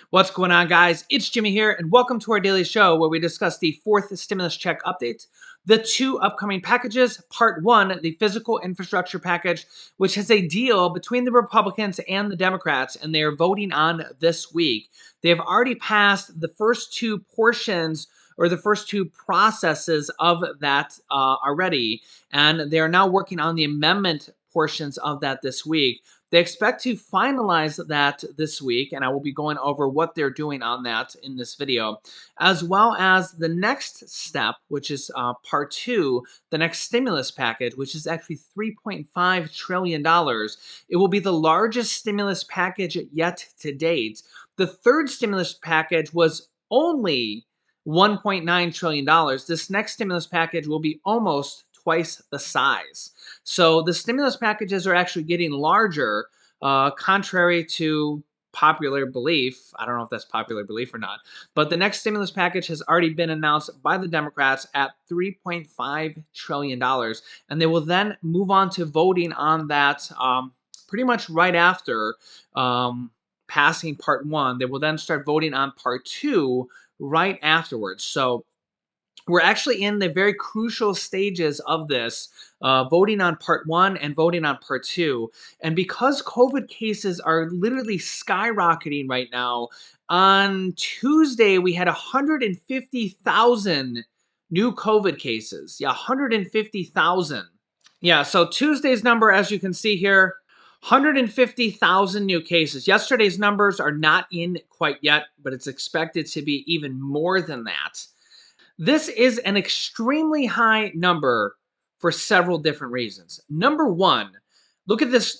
What's going on, guys? It's Jimmy here, and welcome to our daily show where we discuss the fourth stimulus check update, the two upcoming packages. Part one, the physical infrastructure package, which has a deal between the Republicans and the Democrats, and they are voting on this week. They have already passed the first two portions or the first two processes of that already, and they are now working on the amendment portions of that this week. They expect to finalize that this week, and I will be going over what they're doing on that in this video, as well as the next step, which is part two, the next stimulus package, which is actually $3.5 trillion. It will be the largest stimulus package yet to date. The third stimulus package was only $1.9 trillion. This next stimulus package will be almost twice the size. So the stimulus packages are actually getting larger, contrary to popular belief. I don't know if that's popular belief or not, but the next stimulus package has already been announced by the Democrats at $3.5 trillion. And they will then move on to voting on that pretty much right after passing part one. They will then start voting on part two right afterwards. So we're actually in the very crucial stages of this, voting on part one and voting on part two. And because COVID cases are literally skyrocketing right now, on Tuesday we had 150,000 new COVID cases. Yeah, 150,000. Yeah, so Tuesday's number, as you can see here, 150,000 new cases. Yesterday's numbers are not in quite yet, but it's expected to be even more than that. This is an extremely high number for several different reasons. Number one, look at this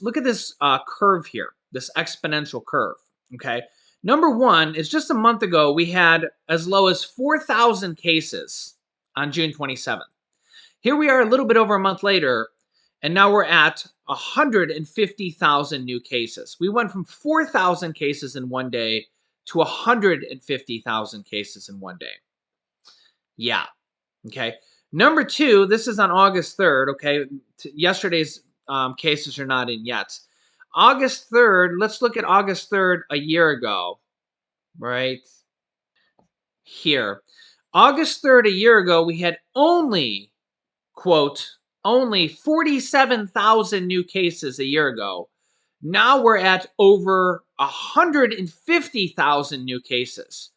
curve here, this exponential curve, okay? Number one is just a month ago, we had as low as 4,000 cases on June 27th. Here we are a little bit over a month later, and now we're at 150,000 new cases. We went from 4,000 cases in one day to 150,000 cases in one day. Yeah. Okay. Number two, this is on August 3rd. Okay. Yesterday's cases are not in yet. August 3rd, let's look at August 3rd a year ago. Right here. August 3rd a year ago, we had only, quote, only 47,000 new cases a year ago. Now we're at over 150,000 new cases.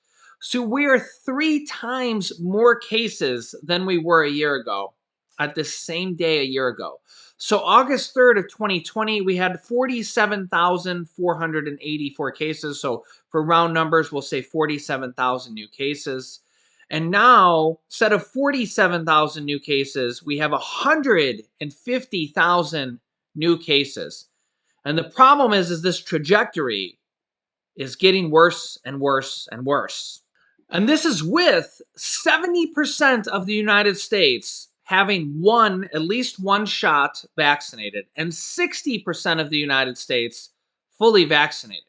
So we are 3 times more cases than we were a year ago at the same day a year ago. So August 3rd of 2020, we had 47,484 cases. So for round numbers, we'll say 47,000 new cases. And now, instead of 47,000 new cases, we have 150,000 new cases. And the problem is this trajectory is getting worse and worse and worse. And this is with 70% of the United States having at least one shot vaccinated, and 60% of the United States fully vaccinated.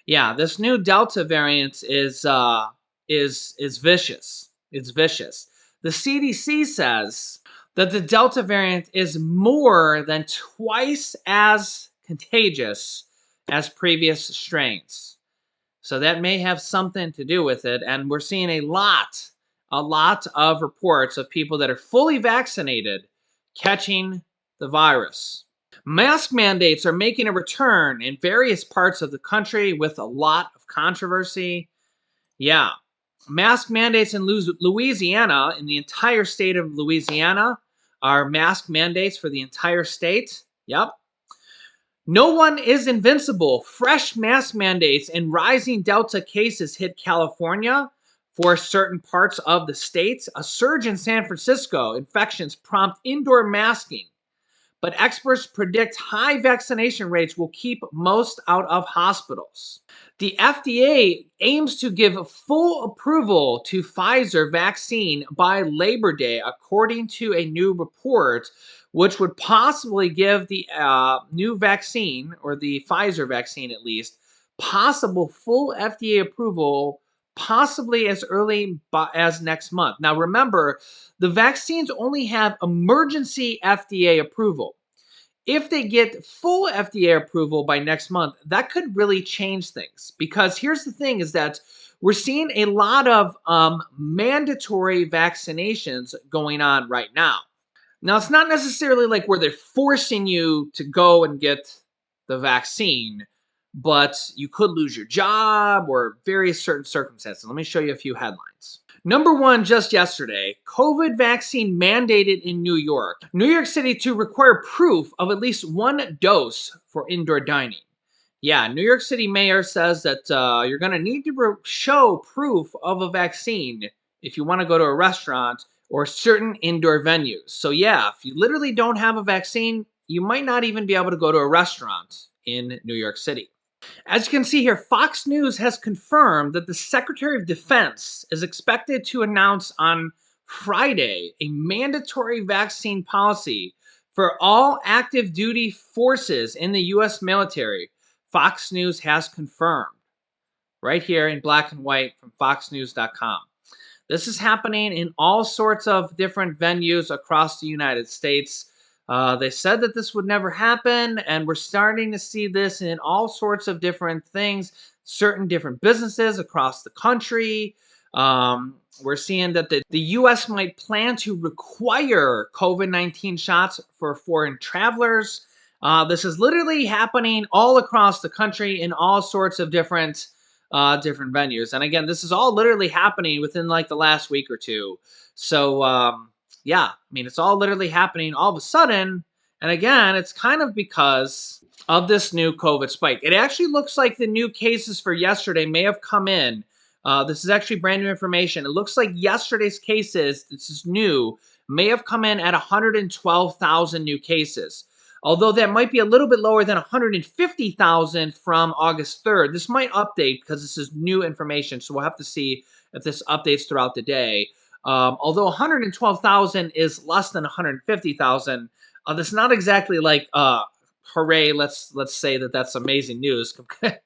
Yeah, this new Delta variant is vicious. It's vicious. The CDC says that the Delta variant is more than twice as contagious as previous strains. So that may have something to do with it. And we're seeing a lot of reports of people that are fully vaccinated catching the virus. Mask mandates are making a return in various parts of the country with a lot of controversy. Yeah. Mask mandates in Louisiana, in the entire state of Louisiana, are mask mandates for the entire state. Yep. No one is invincible. Fresh mask mandates and rising Delta cases hit California for certain parts of the state. A surge in San Francisco infections prompt indoor masking. But experts predict high vaccination rates will keep most out of hospitals. The FDA aims to give full approval to Pfizer vaccine by Labor Day, according to a new report, which would possibly give the new vaccine, or the Pfizer vaccine at least, possible full FDA approval, possibly as early as next month. Now remember, the vaccines only have emergency FDA approval. If they get full FDA approval by next month, that could really change things. Because here's the thing: is that we're seeing a lot of mandatory vaccinations going on right now. Now, it's not necessarily like where they're forcing you to go and get the vaccine, but you could lose your job or various certain circumstances. Let me show you a few headlines. Number one, just yesterday, COVID vaccine mandated in New York. New York City to require proof of at least one dose for indoor dining. Yeah, New York City mayor says that you're going to need to show proof of a vaccine if you want to go to a restaurant or certain indoor venues. So, yeah, if you literally don't have a vaccine, you might not even be able to go to a restaurant in New York City. As you can see here, Fox News has confirmed that the Secretary of Defense is expected to announce on Friday a mandatory vaccine policy for all active duty forces in the U.S. military. Fox News has confirmed right here in black and white from foxnews.com. This is happening in all sorts of different venues across the United States. They said that this would never happen, and we're starting to see this in all sorts of different things, certain different businesses across the country. We're seeing that the U.S. might plan to require COVID-19 shots for foreign travelers. This is literally happening all across the country in all sorts of different venues. And again, this is all literally happening within like the last week or two. So, yeah, I mean, it's all literally happening all of a sudden. And again, it's kind of because of this new COVID spike. It actually looks like the new cases for yesterday may have come in. This is actually brand new information. It looks like yesterday's cases, this is new, may have come in at 112,000 new cases. Although that might be a little bit lower than 150,000 from August 3rd. This might update because this is new information, so we'll have to see if this updates throughout the day. Although 112,000 is less than 150,000, that's not exactly like hooray. Let's say that that's amazing news,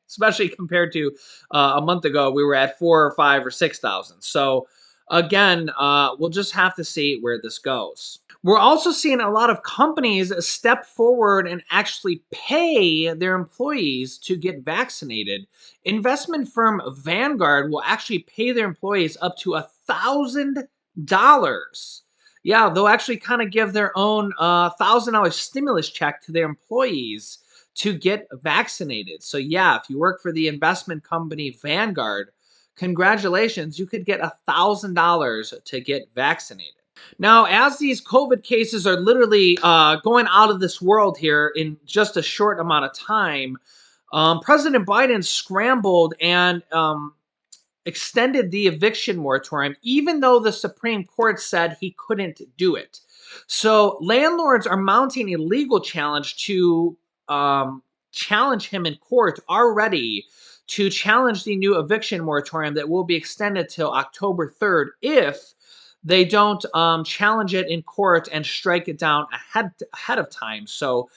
especially compared to a month ago. We were at 4 or 5 or 6,000. So again, we'll just have to see where this goes. We're also seeing a lot of companies step forward and actually pay their employees to get vaccinated. Investment firm Vanguard will actually pay their employees up to $1,000. Yeah, they'll actually kind of give their own $1,000 stimulus check to their employees to get vaccinated. So yeah, if you work for the investment company Vanguard, congratulations, you could get $1,000 to get vaccinated. Now, as these COVID cases are literally going out of this world here in just a short amount of time, President Biden scrambled and extended the eviction moratorium, even though the Supreme Court said he couldn't do it. So landlords are mounting a legal challenge to challenge him in court already to challenge the new eviction moratorium that will be extended till October 3rd if they don't challenge it in court and strike it down ahead of time. So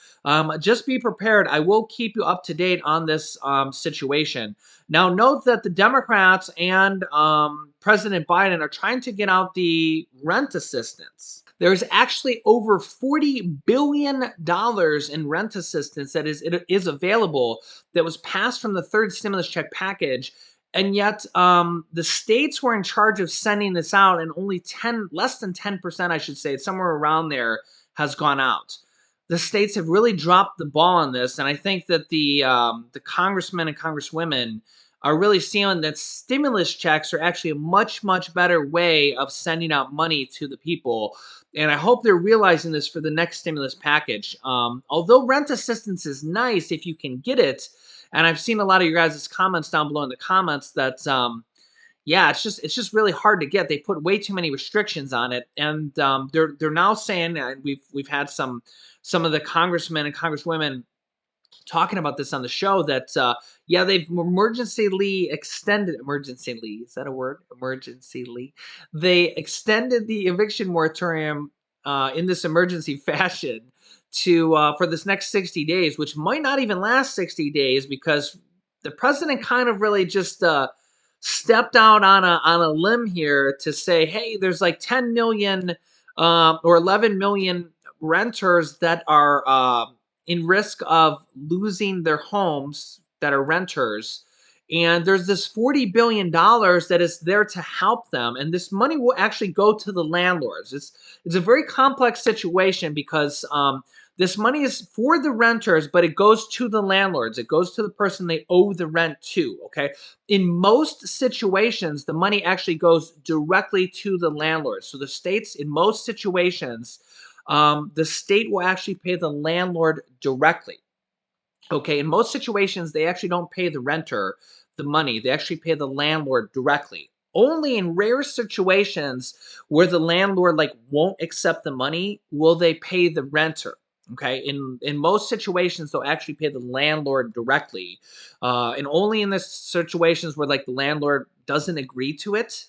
just be prepared. I will keep you up to date on this situation. Now, note that the Democrats and President Biden are trying to get out the rent assistance. There's actually over $40 billion in rent assistance that is available that was passed from the third stimulus check package. And yet, the states were in charge of sending this out, and only less than 10%, I should say, somewhere around there, has gone out. The states have really dropped the ball on this, and I think that the congressmen and congresswomen are really seeing that stimulus checks are actually a much, much better way of sending out money to the people. And I hope they're realizing this for the next stimulus package. Although rent assistance is nice if you can get it, and I've seen a lot of your guys' comments down below in the comments that, yeah, it's just really hard to get. They put way too many restrictions on it, and they're now saying, and we've had some of the congressmen and congresswomen talking about this on the show that yeah, they've emergencyly, is that a word? Emergencyly. They extended the eviction moratorium in this emergency fashion to for this next 60 days, which might not even last 60 days because the president kind of really just stepped out on a limb here to say, hey, there's like 10 million or 11 million renters that are in risk of losing their homes that are renters. And there's this $40 billion that is there to help them. And this money will actually go to the landlords. It's a very complex situation because this money is for the renters, but it goes to the landlords. It goes to the person they owe the rent to, okay? In most situations, the money actually goes directly to the landlord. So the states, in most situations, the state will actually pay the landlord directly. Okay, in most situations, they actually don't pay the renter the money. They actually pay the landlord directly. Only in rare situations where the landlord won't accept the money will they pay the renter. Okay, in most situations they'll actually pay the landlord directly, and only in the situations where the landlord doesn't agree to it,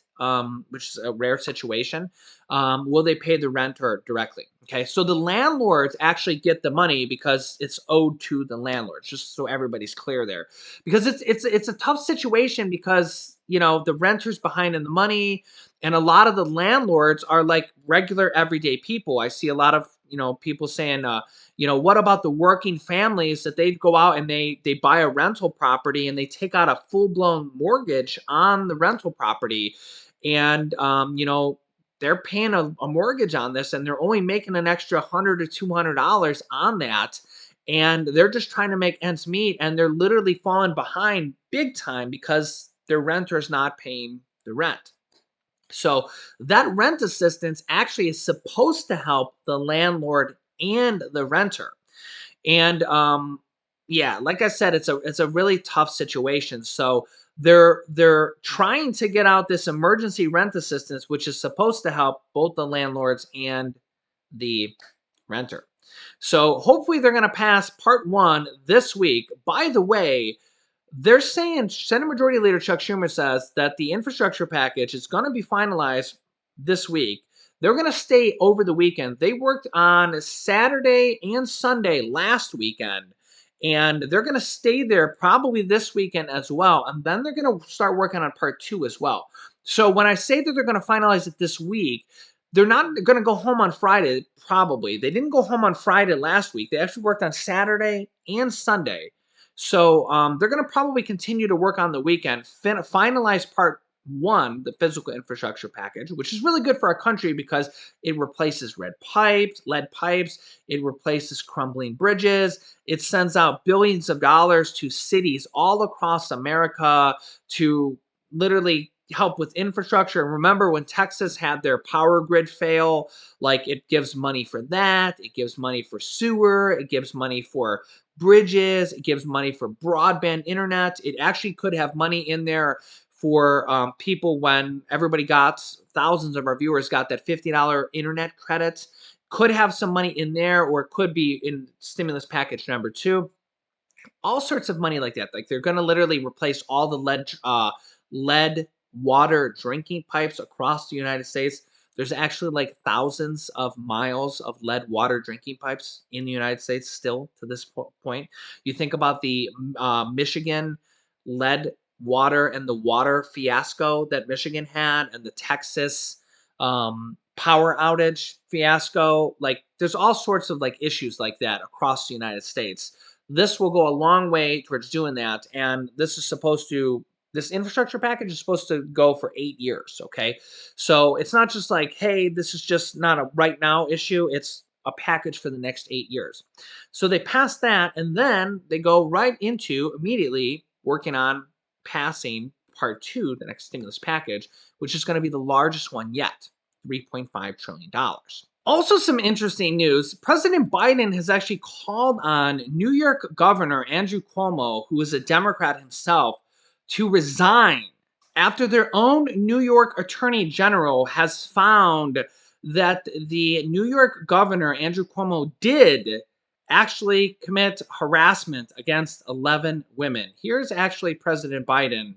which is a rare situation, will they pay the renter directly. Okay, so the landlords actually get the money because it's owed to the landlords. Just so everybody's clear there, because it's a tough situation because the renter's behind in the money, and a lot of the landlords are like regular everyday people. I see a lot of people saying, what about the working families that they go out and they buy a rental property and they take out a full blown mortgage on the rental property, and they're paying a mortgage on this, and they're only making an extra $100 to $200 on that, and they're just trying to make ends meet, and they're literally falling behind big time because their renter is not paying the rent. So that rent assistance actually is supposed to help the landlord and the renter. And yeah, like I said, it's a really tough situation. So they're trying to get out this emergency rent assistance, which is supposed to help both the landlords and the renter. So hopefully they're going to pass part one this week. By the way, they're saying Senate Majority Leader Chuck Schumer says that the infrastructure package is going to be finalized this week. They're going to stay over the weekend. They worked on Saturday and Sunday last weekend, and they're going to stay there probably this weekend as well. And then they're going to start working on part two as well. So when I say that they're going to finalize it this week, they're not going to go home on Friday, probably. They didn't go home on Friday last week. They actually worked on Saturday and Sunday. So they're going to probably continue to work on the weekend, finalize part one, the physical infrastructure package, which is really good for our country because it replaces lead pipes, it replaces crumbling bridges, it sends out billions of dollars to cities all across America to literally help with infrastructure. And remember when Texas had their power grid fail, it gives money for that, it gives money for sewer, it gives money for bridges, it gives money for broadband internet. It actually could have money in there for people when everybody thousands of our viewers got that $50 internet credits. Could have some money in there, or it could be in stimulus package number two. All sorts of money like that. They're going to literally replace all the lead water drinking pipes across the United States. There's actually thousands of miles of lead water drinking pipes in the United States still to this point. You think about the Michigan lead water and the water fiasco that Michigan had, and the Texas power outage fiasco. There's all sorts of issues like that across the United States. This will go a long way towards doing that, and this infrastructure package is supposed to go for 8 years, okay? So it's not just hey, this is just not a right now issue, it's a package for the next 8 years. So they pass that, and then they go right into immediately working on passing part two, the next stimulus package, which is going to be the largest one yet, $3.5 trillion. Also, some interesting news. President Biden has actually called on New York Governor Andrew Cuomo, who is a Democrat himself, to resign after their own New York Attorney General has found that the New York Governor, Andrew Cuomo, did actually commit harassment against 11 women. Here's actually President Biden.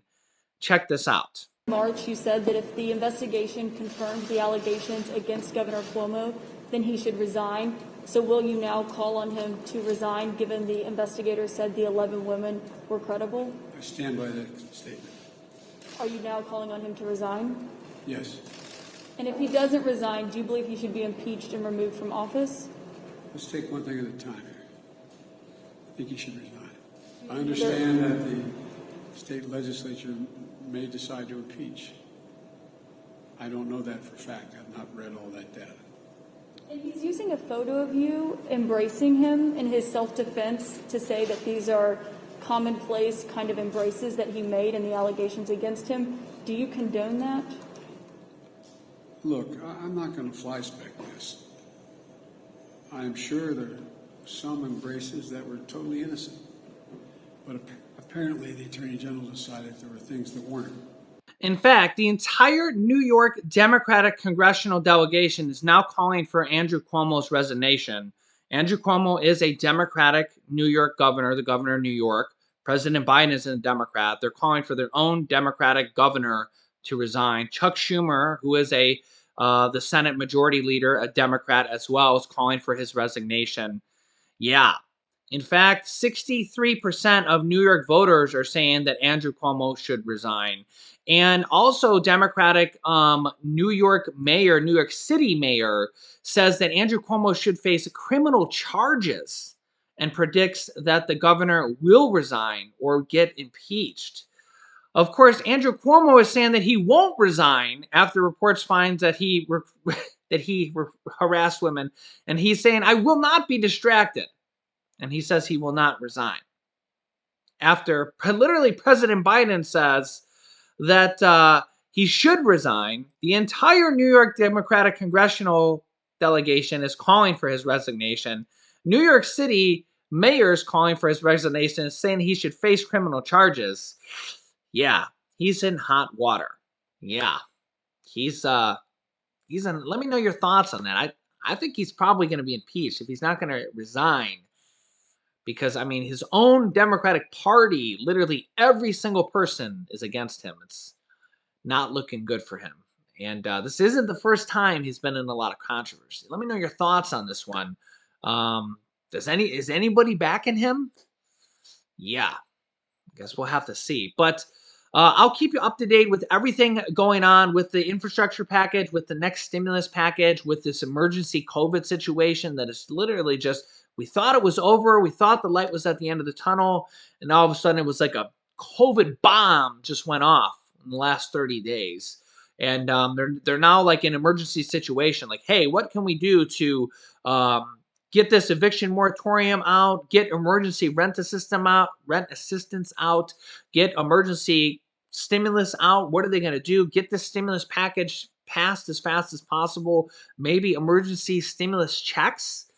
Check this out. March, you said that if the investigation confirmed the allegations against Governor Cuomo, then he should resign. So will you now call on him to resign, given the investigators said the 11 women were credible? I stand by that statement. Are you now calling on him to resign? Yes. And if he doesn't resign, do you believe he should be impeached and removed from office? Let's take one thing at a time here. I think he should resign. I understand that the state legislature may decide to impeach. I don't know that for a fact. I've not read all that data. And he's using a photo of you embracing him in his self-defense to say that these are commonplace kind of embraces that he made in the allegations against him. Do you condone that? Look, I'm not going to fly-spec this. I'm sure there are some embraces that were totally innocent. But apparently the Attorney General decided there were things that weren't. In fact, the entire New York Democratic congressional delegation is now calling for Andrew Cuomo's resignation. Andrew Cuomo is a Democratic New York governor, the governor of New York. President Biden is a Democrat. They're calling for their own Democratic governor to resign. Chuck Schumer, who is the Senate Majority Leader, a Democrat as well, is calling for his resignation. Yeah. In fact, 63% of New York voters are saying that Andrew Cuomo should resign. And also, Democratic New York mayor, New York City mayor, says that Andrew Cuomo should face criminal charges and predicts that the governor will resign or get impeached. Of course, Andrew Cuomo is saying that he won't resign after reports find that he harassed women, and he's saying, "I will not be distracted." And he says he will not resign. After literally President Biden says that he should resign, the entire New York Democratic congressional delegation is calling for his resignation. New York City mayor is calling for his resignation, saying he should face criminal charges. Yeah, he's in hot water. Yeah, he's in. Let me know your thoughts on that. I think he's probably going to be impeached if he's not going to resign. Because, I mean, his own Democratic Party, literally every single person is against him. It's not looking good for him. And this isn't the first time he's been in a lot of controversy. Let me know your thoughts on this one. Is anybody backing him? Yeah, I guess we'll have to see. But I'll keep you up to date with everything going on with the infrastructure package, with the next stimulus package, with this emergency COVID situation that is literally just, we thought it was over. We thought the light was at the end of the tunnel. And all of a sudden it was like a COVID bomb just went off in the last 30 days. And they're now like an emergency situation. Like, hey, what can we do to get this eviction moratorium out, get emergency rent assistance out, get emergency stimulus out? What are they going to do? Get this stimulus package passed as fast as possible. Maybe emergency stimulus checks.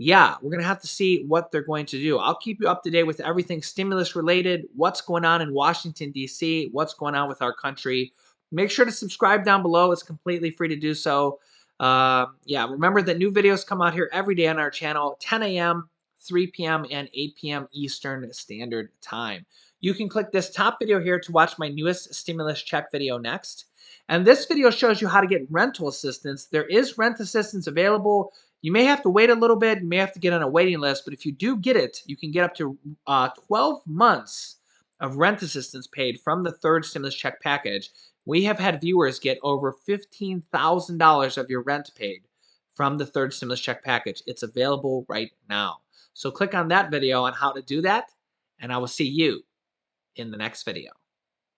Yeah, we're going to have to see what they're going to do. I'll keep you up to date with everything stimulus related, what's going on in Washington, D.C., what's going on with our country. Make sure to subscribe down below. It's completely free to do so. Yeah, remember that new videos come out here every day on our channel, 10 a.m., 3 p.m., and 8 p.m. Eastern Standard Time. You can click this top video here to watch my newest stimulus check video next. And this video shows you how to get rental assistance. There is rent assistance available. You may have to wait a little bit. You may have to get on a waiting list. But if you do get it, you can get up to 12 months of rent assistance paid from the third stimulus check package. We have had viewers get over $15,000 of your rent paid from the third stimulus check package. It's available right now. So click on that video on how to do that, and I will see you in the next video.